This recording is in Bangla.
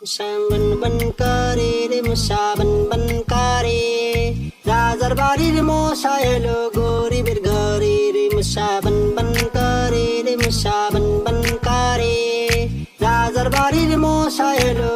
সাবন বন করে রে মশা বন বন করে রাজার বাড়ির মশা এলো গরিবের ঘরে রে মশা বন বন করে রে মশা বন বন করে রাজার বাড়ির মশা এলো